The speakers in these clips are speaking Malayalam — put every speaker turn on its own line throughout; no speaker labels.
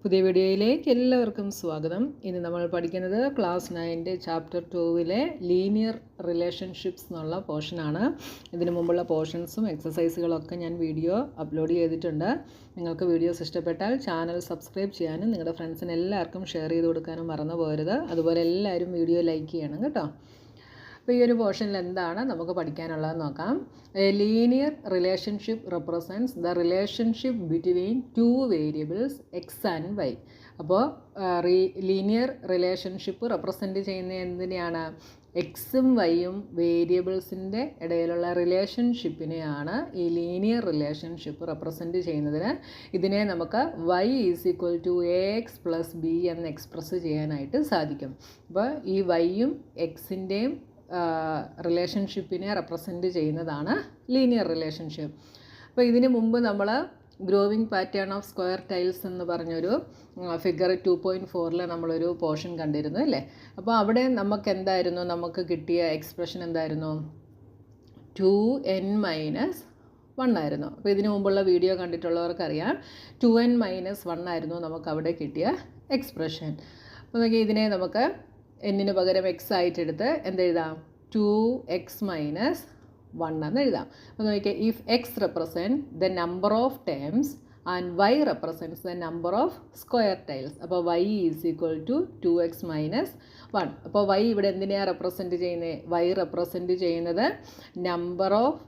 പുതിയ വീഡിയോയിലേക്ക് എല്ലാവർക്കും സ്വാഗതം. ഇന്ന് നമ്മൾ പഠിക്കുന്നത് ക്ലാസ് 9 ചാപ്റ്റർ 2-ലെ ലീനിയർ റിലേഷൻഷിപ്സ് എന്നുള്ള പോർഷനാണ്. ഇതിനു മുമ്പുള്ള പോർഷൻസും എക്സസൈസുകളൊക്കെ ഞാൻ വീഡിയോ അപ്ലോഡ് ചെയ്തിട്ടുണ്ട്. നിങ്ങൾക്ക് വീഡിയോസ് ഇഷ്ടപ്പെട്ടാൽ ചാനൽ സബ്സ്ക്രൈബ് ചെയ്യാനും നിങ്ങളുടെ ഫ്രണ്ട്സിന് എല്ലാവർക്കും ഷെയർ ചെയ്ത് കൊടുക്കാനും മറന്നു പോകരുത്. അതുപോലെ എല്ലാവരും വീഡിയോ ലൈക്ക് ചെയ്യണം കേട്ടോ. അപ്പോൾ ഈ ഒരു പോർഷനിൽ എന്താണ് നമുക്ക് പഠിക്കാനുള്ളതെന്ന് നോക്കാം. A linear relationship represents the relationship between two variables x and y. അപ്പോൾ ലീനിയർ റിലേഷൻഷിപ്പ് റെപ്രസെൻറ്റ് ചെയ്യുന്ന എന്തിനെയാണ്? എക്സും വൈയും വേരിയബിൾസിൻ്റെ ഇടയിലുള്ള റിലേഷൻഷിപ്പിനെയാണ് ഈ ലീനിയർ റിലേഷൻഷിപ്പ് റെപ്രസെൻറ്റ് ചെയ്യുന്നതിന്. ഇതിനെ നമുക്ക് y = ax + b എന്ന് എക്സ്പ്രസ് ചെയ്യാനായിട്ട് സാധിക്കും. അപ്പോൾ ഈ വൈയും എക്സിൻ്റെയും റിലേഷൻഷിപ്പിനെ റെപ്രസെൻറ്റ് ചെയ്യുന്നതാണ് ലീനിയർ റിലേഷൻഷിപ്പ്. അപ്പോൾ ഇതിന് മുമ്പ് നമ്മൾ growing pattern of square tiles എന്ന് പറഞ്ഞൊരു ഫിഗർ 2.4-ൽ നമ്മളൊരു പോർഷൻ കണ്ടിരുന്നു അല്ലേ. അപ്പോൾ അവിടെ നമുക്ക് എന്തായിരുന്നു, നമുക്ക് കിട്ടിയ എക്സ്പ്രഷൻ എന്തായിരുന്നു? 2n-1 ആയിരുന്നു. അപ്പോൾ ഇതിനു മുമ്പുള്ള വീഡിയോ കണ്ടിട്ടുള്ളവർക്കറിയാം 2n-1 ആയിരുന്നു നമുക്ക് അവിടെ കിട്ടിയ എക്സ്പ്രഷൻ. അപ്പോൾ നോക്കി, ഇതിനെ നമുക്ക് എന്നിന് പകരം എക്സ് ആയിട്ടെടുത്ത് എന്തെഴുതാം? 2x-1 എന്ന് എഴുതാം. അപ്പോൾ നോക്കിയാൽ if x represent the number of terms and y represents the number of square tiles. അപ്പോൾ y = 2x-1. അപ്പോൾ y ഇവിടെ എന്തിനെയാണ് റെപ്രസെൻറ്റ് ചെയ്യുന്നത്? y റെപ്രസെൻറ്റ് ചെയ്യുന്നത് നമ്പർ ഓഫ്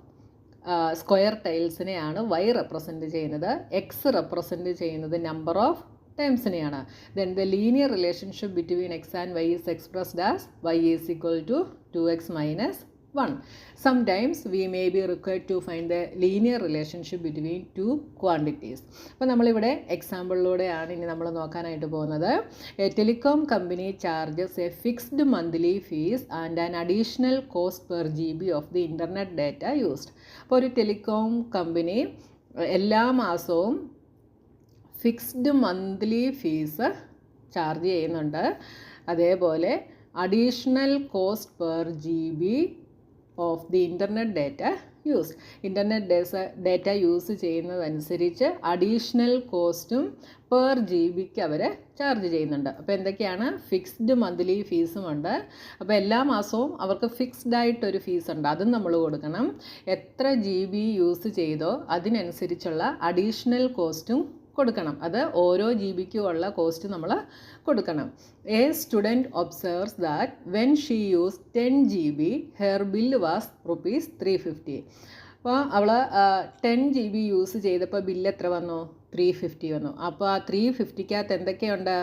സ്ക്വയർ ടൈൽസിനെയാണ് y റെപ്രസെൻറ്റ് ചെയ്യുന്നത്. എക്സ് റെപ്രസെൻറ്റ് ചെയ്യുന്നത് നമ്പർ ഓഫ് ടേംസിനെയാണ്. Then the linear relationship between x and y is expressed as y = 2x-1. Sometimes we may be required to find the linear relationship between two quantities. അപ്പോൾ നമ്മളിവിടെ എക്സാമ്പിളിലൂടെയാണ് ഇനി നമ്മൾ നോക്കാനായിട്ട് പോകുന്നത്. A telecom company charges A fixed monthly fees and an additional cost per GB of the internet data used. അപ്പോൾ ഒരു ടെലികോം കമ്പനി എല്ലാ മാസവും ഫിക്സ്ഡ് മന്ത്ലി ഫീസ് ചാർജ് ചെയ്യുന്നുണ്ട്. അതേപോലെ additional cost per GB of the internet data use. Internet data use ചെയ്യുന്നതനുസരിച്ച് അഡീഷണൽ കോസ്റ്റും പെർ GBക്ക് അവർ ചാർജ് ചെയ്യുന്നുണ്ട്. അപ്പോൾ എന്തൊക്കെയാണ്? ഫിക്സ്ഡ് മന്ത്ലി ഫീസും ഉണ്ട്. അപ്പോൾ എല്ലാ മാസവും അവർക്ക് ഫിക്സ്ഡ് ആയിട്ടൊരു ഫീസ് ഉണ്ട്, അതും നമ്മൾ കൊടുക്കണം. എത്ര GB യൂസ് ചെയ്തോ അതിനനുസരിച്ചുള്ള അഡീഷണൽ കോസ്റ്റും കൊടുക്കണം. അത് ഓരോ GBക്കും ഉള്ള കോസ്റ്റ് നമ്മൾ കൊടുക്കണം. A student observes that when she use 10 GB her bill was ₹350. അപ്പോൾ അവൾ 10 GB യൂസ് ചെയ്തപ്പോൾ ബില്ല് എത്ര വന്നു? 350 വന്നു. അപ്പോൾ ആ 350-കകത്ത് എന്തൊക്കെയുണ്ട്?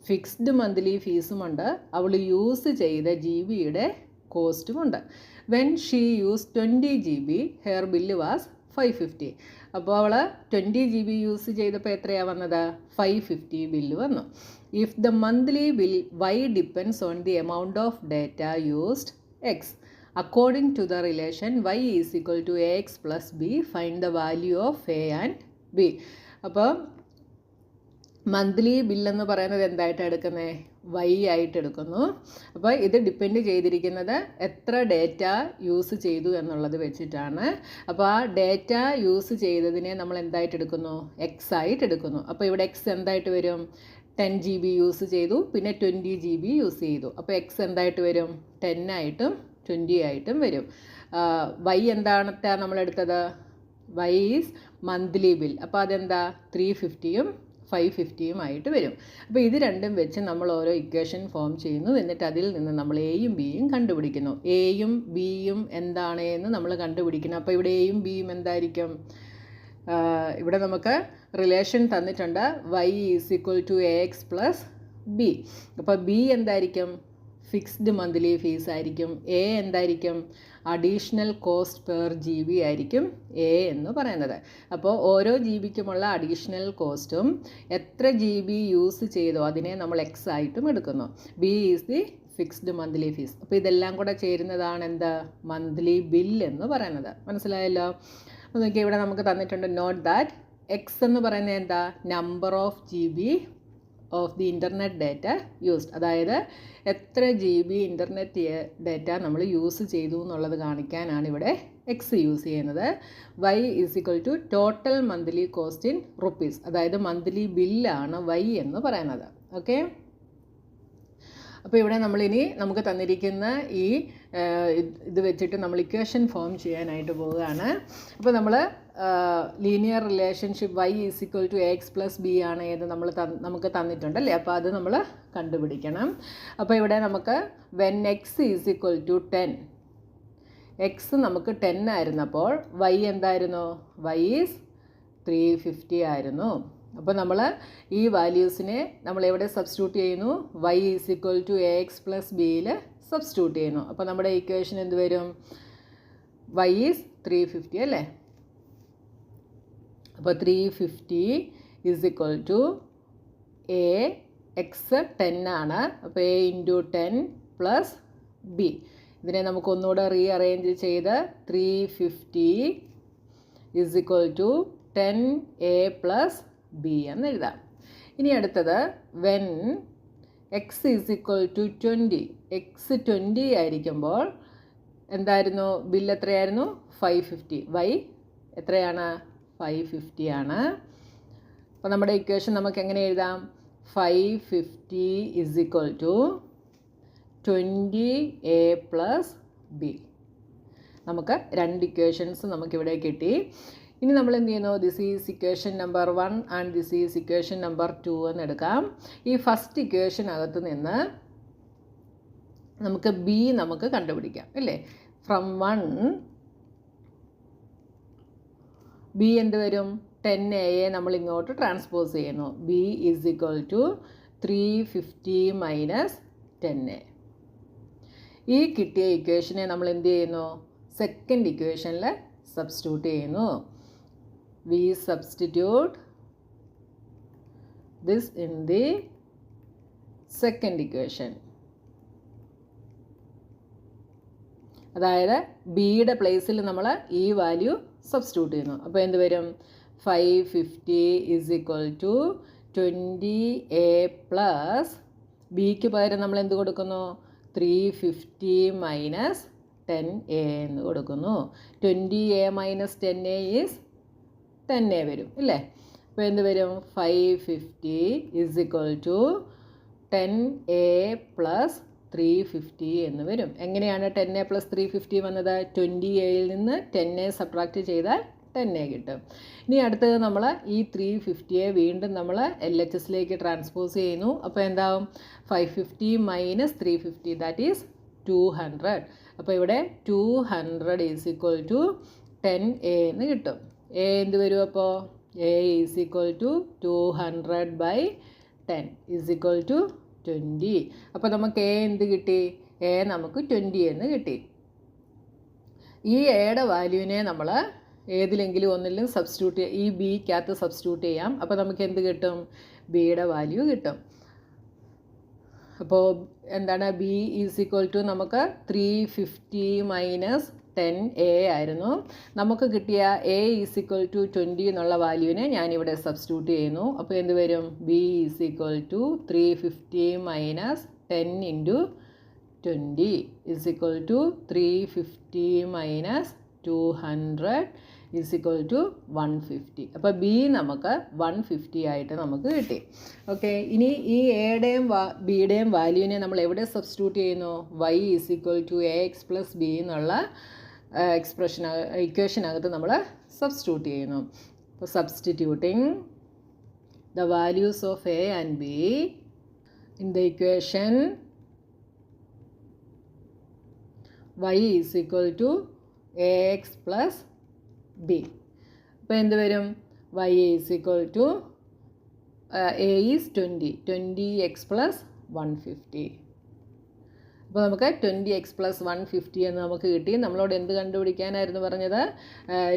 ഫിക്സ്ഡ് മന്ത്ലി ഫീസുമുണ്ട്, അവൾ യൂസ് ചെയ്ത GBയുടെ കോസ്റ്റുമുണ്ട്. When she use 20 GB her bill was 550. അപ്പോൾ അവൾ 20 GB യൂസ് ചെയ്തപ്പോൾ എത്രയാണ് വന്നത്? 550 ബില്ല് വന്നു. If the monthly bill y depends on the amount of data used x according to the relation y = ax + b, find the value of a and b. അപ്പോൾ മന്ത്ലി ബില്ലെന്ന് പറയുന്നത് എന്തായിട്ടാണ് എടുക്കുന്നത്? y ആയിട്ട് എടുക്കുന്നു. അപ്പോൾ ഇത് ഡിപ്പെൻഡ് ചെയ്തിരിക്കുന്നത് എത്ര ഡേറ്റ യൂസ് ചെയ്തു എന്നുള്ളത് വെച്ചിട്ടാണ്. അപ്പോൾ ആ ഡേറ്റ യൂസ് ചെയ്തതിനെ നമ്മൾ എന്തായിട്ട് എടുക്കുന്നു? എക്സ് ആയിട്ട് എടുക്കുന്നു. അപ്പോൾ ഇവിടെ എക്സ് എന്തായിട്ട് വരും? 10 GB യൂസ് ചെയ്തു, പിന്നെ 20 GB യൂസ് ചെയ്തു. അപ്പോൾ എക്സ് എന്തായിട്ട് വരും? 10 ആയിട്ടും 20 ആയിട്ടും വരും. y എന്താണത്തെ നമ്മളെടുത്തത്? y is monthly bill. അപ്പോൾ അതെന്താ? 350-ഉം 550-യും ആയിട്ട് വരും. അപ്പോൾ ഇത് രണ്ടും വെച്ച് നമ്മൾ ഓരോ ഇക്വേഷൻ ഫോം ചെയ്യുന്നു. എന്നിട്ട് അതിൽ നിന്ന് നമ്മൾ എയും ബിയും കണ്ടുപിടിക്കുന്നു. എയും ബിയും എന്താണ് എന്ന് നമ്മൾ കണ്ടുപിടിക്കണം. അപ്പോൾ ഇവിടെ എയും ബിയും എന്തായിരിക്കും? ഇവിടെ നമുക്ക് റിലേഷൻ തന്നിട്ടുണ്ട്. y = ax + b. അപ്പോൾ ബി എന്തായിരിക്കും? ഫിക്സ്ഡ് മന്ത്ലി ഫീസ് ആയിരിക്കും. എ എന്തായിരിക്കും? അഡീഷണൽ കോസ്റ്റ് പെർ GB ആയിരിക്കും എ എന്ന് പറയുന്നത്. അപ്പോൾ ഓരോ GBക്കുമുള്ള അഡീഷണൽ കോസ്റ്റും എത്ര GB യൂസ് ചെയ്തോ അതിനെ നമ്മൾ എക്സ് ആയിട്ടും എടുക്കുന്നു. B is the fixed monthly fees. അപ്പോൾ ഇതെല്ലാം കൂടെ ചേരുന്നതാണ് എന്ത്? മന്ത്ലി ബിൽ എന്ന് പറയുന്നത്. മനസ്സിലായല്ലോ? അപ്പോൾ നോക്കി, ഇവിടെ നമുക്ക് തന്നിട്ടുണ്ട് നോട്ട് ദാറ്റ് എക്സ് എന്ന് പറയുന്നത് എന്താ? Number of GB of the internet data used. അതായത് എത്ര GB ഇൻ്റർനെറ്റ് ഡാറ്റ നമ്മൾ യൂസ് ചെയ്തു എന്നുള്ളത് കാണിക്കാനാണ് ഇവിടെ എക്സ് യൂസ് ചെയ്യുന്നത്. Y is equal to total monthly cost in rupees, അതായത് മന്ത്ലി ബില്ലാണ് വൈ എന്ന് പറയുന്നത്. ഓക്കെ, അപ്പോൾ ഇവിടെ നമുക്ക് തന്നിരിക്കുന്ന ഈ ഇത് വെച്ചിട്ട് നമ്മൾ ഇക്വേഷൻ ഫോം ചെയ്യാനായിട്ട് പോവുകയാണ്. അപ്പോൾ നമ്മൾ linear relationship y is equal to x plus b ആണ് എന്ന് നമുക്ക് തന്നിട്ടുണ്ടല്ലേ. അപ്പോൾ അത് നമ്മൾ കണ്ടുപിടിക്കണം. അപ്പോൾ ഇവിടെ നമുക്ക് when x is equal to 10, x നമുക്ക് 10 ആയിരുന്നപ്പോൾ വൈ എന്തായിരുന്നു? വൈ ഈസ് 350 ആയിരുന്നു. അപ്പോൾ നമ്മൾ ഈ വാല്യൂസിനെ നമ്മൾ എവിടെ സബ്സ്റ്റിറ്റ്യൂട്ട് ചെയ്യുന്നു? Y is equal to a x plus ബിയിൽ സബ്സ്റ്റിറ്റ്യൂട്ട് ചെയ്യുന്നു. അപ്പോൾ നമ്മുടെ ഇക്വേഷൻ എന്ത് വരും? വൈ ഈസ് 350 അല്ലേ. അപ്പോൾ 350 is equal to a x 10 ആണ്. അപ്പോൾ എ ഇൻറ്റു 10 പ്ലസ് ബി. ഇതിനെ നമുക്ക് ഒന്നുകൂടെ റീ അറേഞ്ച് ചെയ്ത് 350 is equal to 10a plus b എന്ന് എഴുതാം. ഇനി അടുത്തത് when x is equal to 20, x 20 ആയിരിക്കുമ്പോൾ എന്തായിരുന്നു? ബില്ല് എത്രയായിരുന്നു? 550. വൈ എത്രയാണ്? 550 ആണ്. അപ്പോൾ നമ്മുടെ ഇക്വേഷൻ നമുക്ക് എങ്ങനെ എഴുതാം? 550 is equal to 20a plus b. നമുക്ക് രണ്ട് ഇക്വേഷൻസ് നമുക്കിവിടെ കിട്ടി. ഇനി നമ്മൾ എന്ത് ചെയ്യുന്നു? This is equation number 1 and this is equation number 2 എന്ന് എടുക്കാം. ഈ ഫസ്റ്റ് ഇക്വേഷനകത്ത് നിന്ന് നമുക്ക് ബി നമുക്ക് കണ്ടുപിടിക്കാം അല്ലേ. ഫ്രം 1 ബി എന്ത് വരും? 10a നമ്മൾ ഇങ്ങോട്ട് ട്രാൻസ്പോസ് ചെയ്യുന്നു. B is equal to 350 minus 10a. ഈ കിട്ടിയ ഇക്വേഷനെ നമ്മൾ എന്ത് ചെയ്യുന്നു? സെക്കൻഡ് ഇക്വേഷനിൽ സബ്സ്റ്റിറ്റ്യൂട്ട് ചെയ്യുന്നു. We substitute this in the second equation. അതായത് ബിയുടെ പ്ലേസിൽ നമ്മൾ ഈ വാല്യൂ സബ്സ്റ്റിറ്റ്യൂട്ട് ചെയ്യുന്നു. അപ്പോൾ എന്ത് വരും? 550 is equal to 20a plus ബിക്ക് പകരം നമ്മൾ എന്ത് കൊടുക്കുന്നു? 350 മൈനസ് 10a എന്ന് കൊടുക്കുന്നു. 20a minus 10a is 10a വരും ഇല്ലേ. അപ്പോൾ എന്ത് വരും? 550 is equal to 10a plus 350 എന്ന് വരും. എങ്ങനെയാണ് 10a പ്ലസ് 350 വന്നത്? 20aയിൽ നിന്ന് 10a സബ്ട്രാക്റ്റ് ചെയ്താൽ 10a കിട്ടും. ഇനി അടുത്തത് നമ്മൾ ഈ 350യെ വീണ്ടും നമ്മൾ LHSലേക്ക് ട്രാൻസ്പോസ് ചെയ്യുന്നു. അപ്പോൾ എന്താവും? 550 മൈനസ് 350 ദാറ്റ് ഈസ് 200. അപ്പോൾ ഇവിടെ 200 ഈസ് ഈക്വൽ ടു 10a എന്ന് കിട്ടും. എ എന്ത് വരും? അപ്പോൾ a is equal to 200 by 10 is equal to 20. അപ്പോൾ നമുക്ക് എ എന്ത് കിട്ടി? എ നമുക്ക് 20 എന്ന് കിട്ടി. ഈ എയുടെ വാല്യൂവിനെ നമ്മൾ ഏതിലെങ്കിലും ഒന്നിലും സബ്സ്റ്റിറ്റ്യൂട്ട് ഈ ബിക്കകത്ത് സബ്സ്റ്റിറ്റ്യൂട്ട് ചെയ്യാം. അപ്പോൾ നമുക്ക് എന്ത് കിട്ടും? ബിയുടെ വാല്യൂ കിട്ടും. അപ്പോൾ എന്താണ്? ബി ഈസ് ഈക്വൽ ടു നമുക്ക് 350 മൈനസ് 10a ആയിരുന്നു. നമുക്ക് കിട്ടിയ എ ഈസ് ഈക്വൽ ടു 20 എന്നുള്ള വാല്യൂവിനെ ഞാനിവിടെ സബ്സ്റ്റിറ്റ്യൂട്ട് ചെയ്യുന്നു. അപ്പോൾ എന്ത് വരും? B is equal to 350 minus 10 into 20 is equal to 350 minus 200 is equal to 150. അപ്പോൾ ബി നമുക്ക് 150 ആയിട്ട് നമുക്ക് കിട്ടി. ഓക്കെ, ഇനി ഈ എയുടെയും ബിയുടെയും വാല്യൂവിനെ നമ്മൾ എവിടെ സബ്സ്റ്റിറ്റ്യൂട്ട് ചെയ്യുന്നു? Y is equal to a x plus b എന്നുള്ള ഇക്വേഷനകത്ത് നമ്മൾ സബ്സ്റ്റിറ്റ്യൂട്ട് ചെയ്യുന്നു. അപ്പോൾ substituting the values of a and b in the equation y is equal to a x plus b. അപ്പോൾ എന്ത് വരും? Y is equal to a is 20x plus 150. അപ്പോൾ നമുക്ക് 20x പ്ലസ് 150 എന്ന് നമുക്ക് കിട്ടി. നമ്മളോട് എന്ത് കണ്ടുപിടിക്കാനായിരുന്നു പറഞ്ഞത്?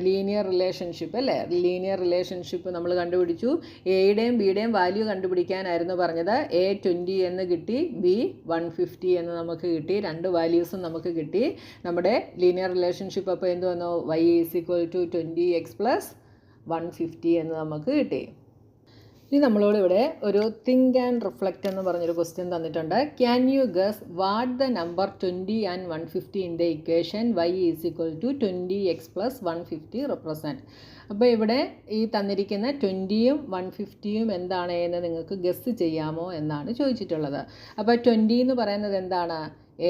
ലീനിയർ റിലേഷൻഷിപ്പ് അല്ലേ. ലീനിയർ റിലേഷൻഷിപ്പ് നമ്മൾ കണ്ടുപിടിച്ചു. എയുടെയും ബിയുടെയും വാല്യൂ കണ്ടുപിടിക്കാനായിരുന്നു പറഞ്ഞത്. എ 20 എന്ന് കിട്ടി, ബി 150 എന്ന് നമുക്ക് കിട്ടി. രണ്ട് വാല്യൂസും നമുക്ക് കിട്ടി. നമ്മുടെ ലീനിയർ റിലേഷൻഷിപ്പ് അപ്പോൾ എന്ത് വന്നു? Y is equal to 20x plus 150 എന്ന് നമുക്ക് കിട്ടി. ഇനി നമ്മളോട് ഇവിടെ ഒരു തിങ്ക് ആൻഡ് റിഫ്ലക്റ്റ് എന്ന് പറഞ്ഞൊരു ക്വസ്റ്റ്യൻ തന്നിട്ടുണ്ട്. Can you guess what the number 20 and 150 in the equation y is equal to 20x plus 150 represent. അപ്പോൾ ഇവിടെ ഈ തന്നിരിക്കുന്ന 20യും 150യും എന്താണ് എന്ന് നിങ്ങൾക്ക് ഗസ് ചെയ്യാമോ എന്നാണ് ചോദിച്ചിട്ടുള്ളത്. അപ്പോൾ 20 എന്ന് പറയുന്നത് എന്താണ്?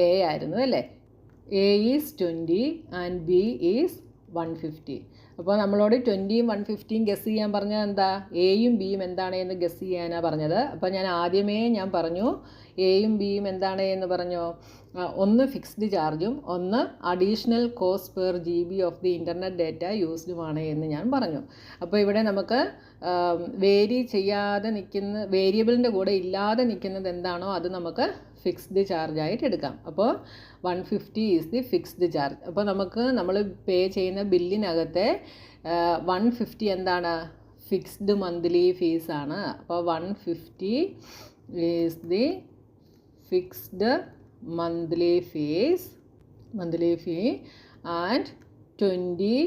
എ ആയിരുന്നു അല്ലേ? A is 20 and B is 150. അപ്പോൾ നമ്മളോട് 20യും 150യും ഗസ് ചെയ്യാൻ പറഞ്ഞാൽ എന്താ? എയും ബിയും എന്താണ് എന്ന് ഗസ് ചെയ്യാനാണ് പറഞ്ഞത്. അപ്പോൾ ഞാൻ പറഞ്ഞു എയും ബിയും എന്താണ് എന്ന് പറഞ്ഞു. ഒന്ന് ഫിക്സ്ഡ് ചാർജും ഒന്ന് additional cost per GB of the internet data യൂസ്ഡുമാണ് എന്ന് ഞാൻ പറഞ്ഞു. അപ്പോൾ ഇവിടെ നമുക്ക് വേരി ചെയ്യാതെ നിൽക്കുന്ന വേരിയബിളിൻ്റെ കൂടെ ഇല്ലാതെ നിൽക്കുന്നത് എന്താണോ അത് നമുക്ക് ഫിക്സ്ഡ് ചാർജായിട്ട് എടുക്കാം. അപ്പോൾ 150 ഈസ് ദി ഫിക്സ്ഡ് ചാർജ്. അപ്പോൾ നമ്മൾ പേ ചെയ്യുന്ന ബില്ലിനകത്തെ 150 എന്താണ്? ഫിക്സ്ഡ് മന്ത്ലി ഫീസാണ്. അപ്പോൾ 150 is the fixed monthly fee and 20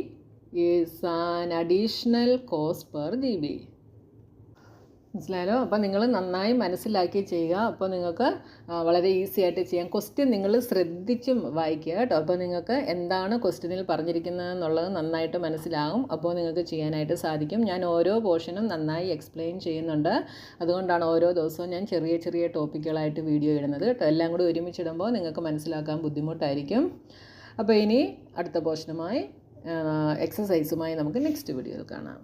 is an additional cost per GB. മനസ്സിലായല്ലോ? അപ്പോൾ നിങ്ങൾ നന്നായി മനസ്സിലാക്കി ചെയ്യുക. അപ്പോൾ നിങ്ങൾക്ക് വളരെ ഈസി ആയിട്ട് ചെയ്യാം. ക്വസ്റ്റ്യൻ നിങ്ങൾ ശ്രദ്ധിച്ചും വായിക്കുക കേട്ടോ. അപ്പോൾ നിങ്ങൾക്ക് എന്താണ് ക്വസ്റ്റ്യനിൽ പറഞ്ഞിരിക്കുന്നത് എന്നുള്ളത് നന്നായിട്ട് മനസ്സിലാകും. അപ്പോൾ നിങ്ങൾക്ക് ചെയ്യാനായിട്ട് സാധിക്കും. ഞാൻ ഓരോ പോർഷനും നന്നായി എക്സ്പ്ലെയിൻ ചെയ്യുന്നുണ്ട്. അതുകൊണ്ടാണ് ഓരോ ദിവസവും ഞാൻ ചെറിയ ചെറിയ ടോപ്പിക്കുകളായിട്ട് വീഡിയോ ഇടുന്നത് കേട്ടോ. എല്ലാം കൂടി ഒരുമിച്ചിടുമ്പോൾ നിങ്ങൾക്ക് മനസ്സിലാക്കാൻ ബുദ്ധിമുട്ടായിരിക്കും. അപ്പോൾ ഇനി അടുത്ത പോർഷനുമായി എക്സസൈസുമായി നമുക്ക് നെക്സ്റ്റ് വീഡിയോയിൽ കാണാം.